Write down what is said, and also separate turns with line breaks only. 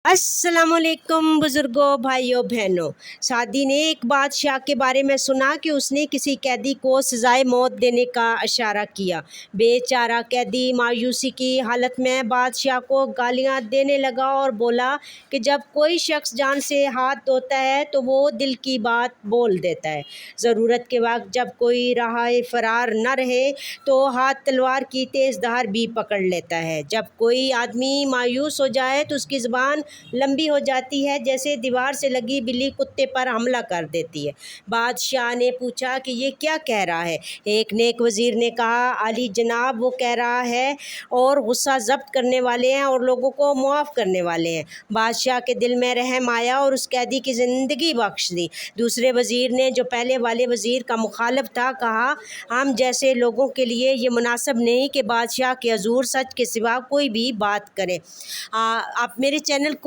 अस्सलाम वालेकुम बुज़ुर्गों, भाइयों बहनों। सादी ने एक बादशाह के बारे में सुना कि उसने किसी कैदी को सज़ाए मौत देने का इशारा किया। बेचारा कैदी मायूसी की हालत में बादशाह को गालियां देने लगा और बोला कि जब कोई शख्स जान से हाथ धोता है तो वो दिल की बात बोल देता है। ज़रूरत के वक्त जब कोई राह फरार न रहे तो हाथ तलवार की तेज़ धार भी पकड़ लेता है। जब कोई आदमी मायूस हो जाए तो उसकी ज़बान लंबी हो जाती है, जैसे दीवार से लगी बिल्ली कुत्ते पर हमला कर देती है। बादशाह ने पूछा कि ये क्या कह रहा है। एक नेक वज़ीर ने कहा, आली जनाब, वो कह रहा है और गुस्सा ज़ब्त करने वाले हैं और लोगों को मुआफ़ करने वाले हैं। बादशाह के दिल में रहम आया और उस कैदी की ज़िंदगी बख्श दी। दूसरे वज़ीर ने, जो पहले वाले वज़ीर का मुखालिफ था, कहा, हम जैसे लोगों के लिए ये मुनासिब नहीं कि बादशाह के हज़ूर सच के सिवा कोई भी बात करे। आप मेरे चैनल